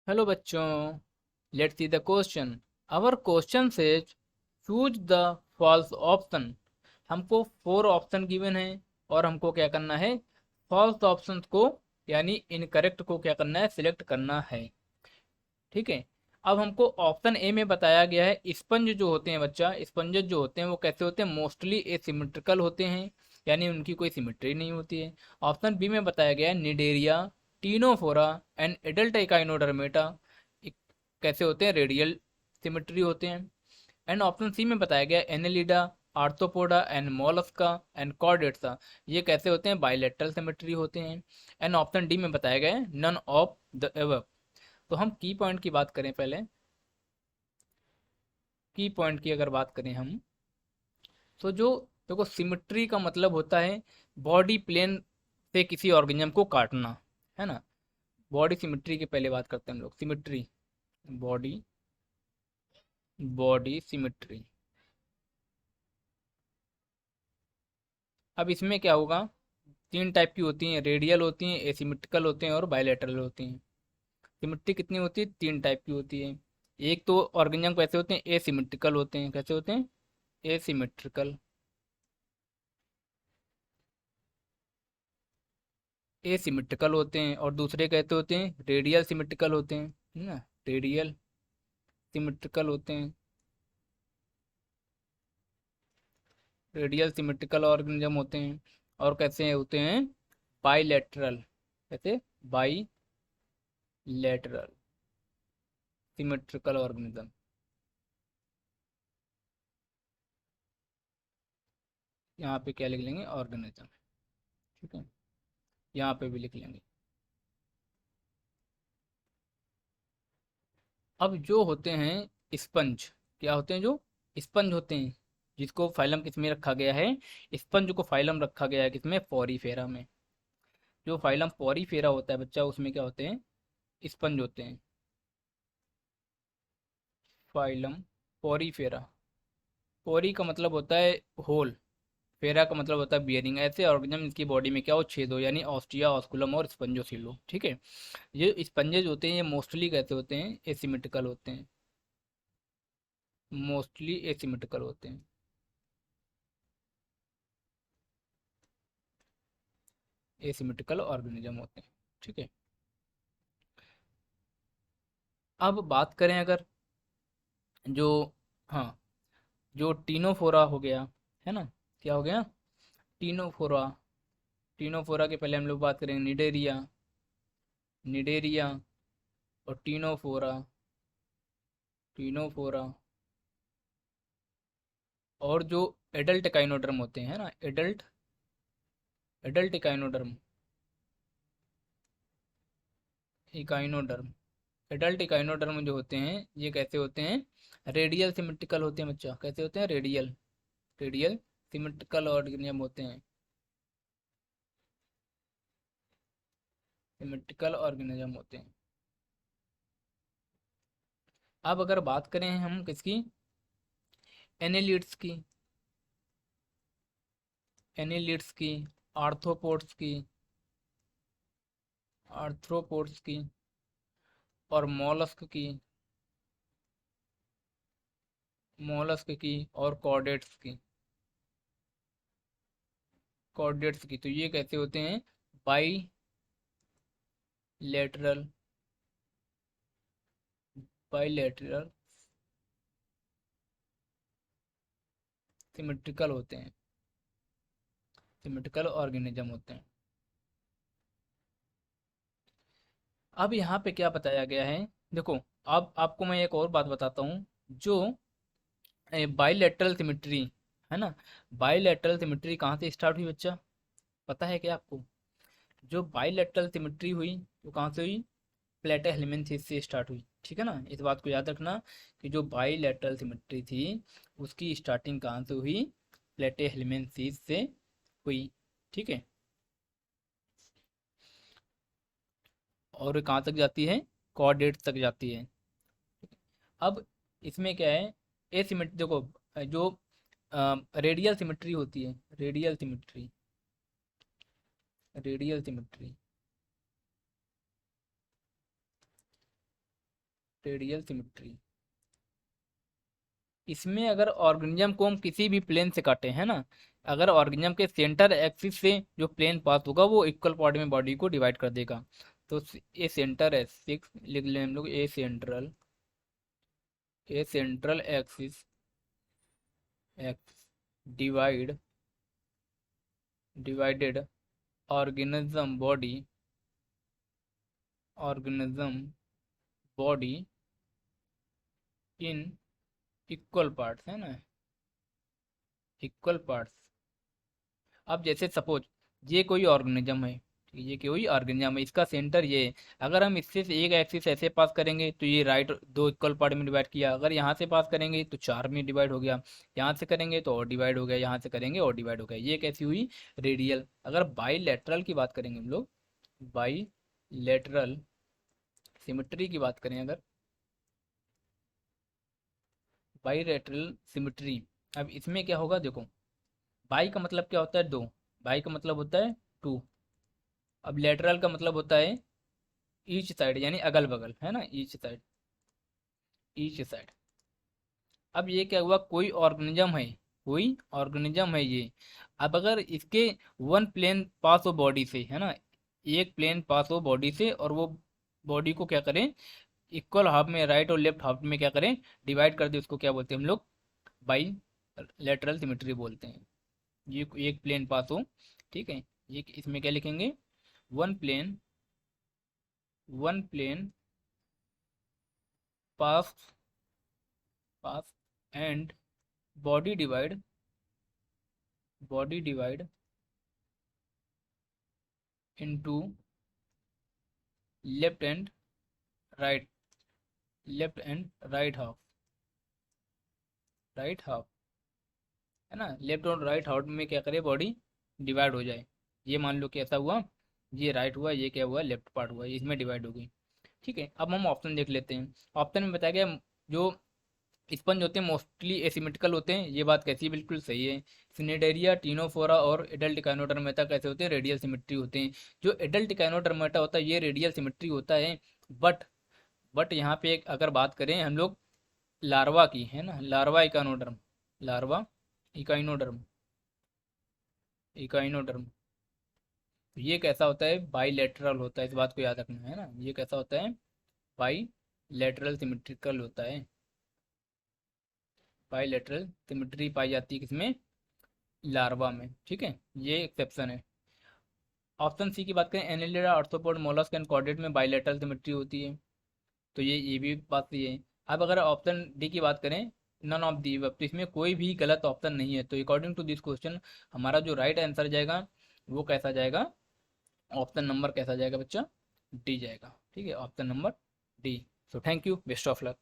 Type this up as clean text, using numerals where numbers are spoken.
Hello बच्चों, let's see the question. Our question says choose the false option. हमको 4 option given है और हमको क्या करना है, फॉल्स ऑप्शन को यानी इनकरेक्ट को क्या करना है, सिलेक्ट करना है। ठीक है। अब हमको ऑप्शन ए में बताया गया है स्पंज जो होते हैं बच्चा, स्पंजेस जो होते हैं वो कैसे होते हैं, मोस्टली एसिमेट्रिकल होते हैं, यानी उनकी कोई सिमेट्री नहीं होती है। ऑप्शन बी में बताया गया है Cnidaria, Ctenophora and adult echinodermata कैसे होते हैं, रेडियल सिमेट्री होते हैं। एंड ऑप्शन सी में बताया गया annelida, arthropoda and mollusca and chordata, ये कैसे होते हैं, बाइलेटरल सिमेट्री होते हैं। एंड ऑप्शन डी में बताया गया है नन ऑफ द एबव। तो हम की पॉइंट की बात करें पहले, की पॉइंट की अगर बात करें हम, तो जो देखो सिमेट्री का मतलब होता है बॉडी प्लेन से किसी ऑर्गेनिज्म को काटना, है ना। बॉडी सिमेट्री की पहले बात करते हैं हम लोग, सिमेट्री, बॉडी, बॉडी सिमेट्री। अब इसमें क्या होगा, 3 टाइप की होती हैं, रेडियल होती हैं, एसिमेट्रिकल होते हैं और बायलैटरल होती हैं। सिमेट्री कितनी होती है, 3 टाइप की होती है। एक तो ऑर्गेनिज्म कैसे होते हैं, एसिमेट्रिकल होते हैं, कैसे होते हैं, एसिमेट्रिकल, एसिमेट्रिकल होते हैं। और दूसरे कहते होते हैं रेडियल सिमेट्रिकल होते हैं, है ना, रेडियल सिमेट्रिकल होते हैं, रेडियल सिमेट्रिकल ऑर्गेनिज्म होते हैं। और कैसे होते हैं, बाईलेटरल, कैसे, बाईलेटरल सिमेट्रिकल ऑर्गेनिज्म। यहाँ पे क्या लिख लेंगे, ऑर्गेनिज्म, ठीक है, यहाँ पे भी लिख लेंगे। अब जो होते हैं स्पंज, क्या होते हैं, जो स्पंज होते हैं, जिसको फाइलम किस में रखा गया है, स्पंज को फाइलम रखा गया है किसमें, पॉरीफेरा में। जो फाइलम पॉरीफेरा होता है बच्चा, उसमें क्या होते हैं, स्पंज होते हैं, फाइलम पॉरीफेरा। पॉरी का मतलब होता है होल, फेरा का मतलब होता है बियरिंग। ऐसे ऑर्गेनिज्म जिसकी बॉडी में क्या हो, छेद हो, यानी ऑस्टिया, ऑस्कुलम और स्पंजोसिलो। ठीक है। ये स्पंजेज होते हैं, ये मोस्टली कैसे होते हैं, एसिमेट्रिकल होते हैं, मोस्टली एसिमेट्रिकल होते हैं, एसिमेट्रिकल ऑर्गेनिज्म होते हैं। ठीक है। अब बात करें अगर, जो, हाँ, जो टीनोफोरा हो गया, है ना, क्या हो गया, टीनोफोरा। टीनोफोरा के पहले हम लोग बात करेंगे निडेरिया, निडेरिया और टीनोफोरा, टीनोफोरा। और जो एडल्ट काइनोडर्म होते हैं, है ना, adult, adult echinoderm, echinoderm, adult echinoderm जो होते हैं ये कैसे होते हैं, रेडियल सिमेट्रिकल होते हैं बच्चा, कैसे होते हैं, रेडियल, रेडियल सिमेट्रिकल ऑर्गेनिज्म होते हैं, सिमेट्रिकल ऑर्गेनिज्म होते हैं। अब अगर बात करें हम किसकी, एनेलिड्स की, एनेलिड्स की, आर्थ्रोपोड्स की, आर्थ्रोपोड्स की और मॉलस्क की, मॉलस्क की और कॉर्डेट्स की, कॉर्डेट्स की, तो ये कैसे होते हैं, बाई लेटरल, बाईलेटरल सिमेट्रिकल होते हैं, सिमेट्रिकल ऑर्गेनिज्म होते हैं। अब यहाँ पे क्या बताया गया है, देखो, अब आपको मैं एक और बात बताता हूँ। जो बाईलेटरल सिमेट्री, है ना, बाईलेटरल सिमेट्री कहाँ से स्टार्ट हुई बच्चा, पता है क्या आपको। जो बाईलेटरल सिमेट्री हुई वो कहाँ से हुई, प्लेटा हेलमिनथेस से स्टार्ट हुई। ठीक है ना, इस बात को याद रखना कि जो बाईलेटरल सिमेट्री थी उसकी स्टार्टिंग कहाँ से हुई, प्लेटा हेलमिनथेस से हुई। ठीक है। और कहाँ तक जाती है, कॉर्डेट तक जाती है। अब इसमें क्या है, एसिमेट्री देखो, जो रेडियल सिमेट्री होती है, radial symmetry, radial symmetry, radial symmetry. इसमें अगर ऑर्गेनिज्म को हम किसी भी प्लेन से काटे हैं ना, अगर ऑर्गेनिज्म के सेंटर एक्सिस से जो प्लेन पास होगा वो इक्वल पार्ट में बॉडी को डिवाइड कर देगा। तो ए सेंटर है 6 लिख लें हम लोग, a central axis X divide divided organism body in equal parts, है ना, इक्वल पार्ट्स। अब जैसे सपोज ये कोई ऑर्गेनिज्म है, ये कोई ऑर्गेनिज्म है, इसका सेंटर ये है। अगर हम इससे से एक एक्सिस ऐसे पास करेंगे तो ये राइट दो इक्वल पार्ट में डिवाइड किया, अगर यहाँ से पास करेंगे तो चार में डिवाइड हो गया, यहाँ से करेंगे तो और डिवाइड हो गया, यहाँ से करेंगे और डिवाइड हो गया। ये कैसी हुई, रेडियल। अगर बाईलेटरल की बात करेंगे हम लोग, बाईलेटरल सिमेट्री की बात करें, अगर बाईलेटरल सिमेट्री, अब इसमें क्या होगा देखो, बाई का मतलब क्या होता है, दो, बाई का मतलब होता है टू। अब लेटरल का मतलब होता है ईच साइड, यानी अगल बगल, है ना, ईच साइड, ईच साइड। अब ये क्या हुआ, कोई ऑर्गेनिज्म है ये। अब अगर इसके वन प्लेन पास हो बॉडी से, है ना, एक प्लेन पास हो बॉडी से, और वो बॉडी को क्या करें, इक्वल हाफ में, राइट और लेफ्ट हाफ में क्या करें, डिवाइड कर दे, उसको क्या बोलते हैं हम लोग, बाई लेटरल सिमेट्री बोलते हैं। ये एक प्लेन पास हो, ठीक है, ये इसमें क्या लिखेंगे, one plane pass pass and body divide into left and right, right half, है ना, लेफ्ट और राइट हाफ में क्या करे, बॉडी डिवाइड हो जाए। ये मान लो कि ऐसा हुआ, ये राइट हुआ, ये क्या हुआ, लेफ्ट पार्ट हुआ, इसमें डिवाइड हो गई। ठीक है, अब हम ऑप्शन देख लेते हैं। ऑप्शन में बताया गया जो स्पंज होते हैं मोस्टली एसिमेट्रिकल होते हैं, ये बात कैसी, बिल्कुल सही है। सिनेडेरिया, टीनोफोरा और एडल्ट काइनोडर्मेटा कैसे होते हैं, रेडियल सिमेट्री होते हैं। जो एडल्ट काइनोडर्मेटा होता है ये रेडियल सिमेट्री होता है। बट यहाँ पे एक अगर बात करें हम लोग लार्वा की, है ना, लार्वा इकाइनोडर्म इकाइनोडर्म, ये कैसा होता है, बाईलेटरल होता है, इस बात को याद रखना है ना, ये कैसा होता है, बाईलेटरल सिमेट्रिकल होता है। बाईलेटरल सिमेट्री पाई जाती है किसमें, लार्वा में, ठीक है, ये एक्सेप्शन है। ऑप्शन सी की बात करें, Annelida, arthropod, mollusc and chordate में बाईलेटरल सिमेट्री होती है, तो ये भी बात सही है। अब अगर ऑप्शन डी की बात करें, नन ऑफ दी, तो इसमें कोई भी गलत ऑप्शन नहीं है, तो अकॉर्डिंग टू दिस क्वेश्चन हमारा जो राइट आंसर जाएगा वो कैसा जाएगा, ऑप्शन नंबर कैसा जाएगा बच्चा, डी जाएगा। ठीक है, option number D. So thank you, best of luck.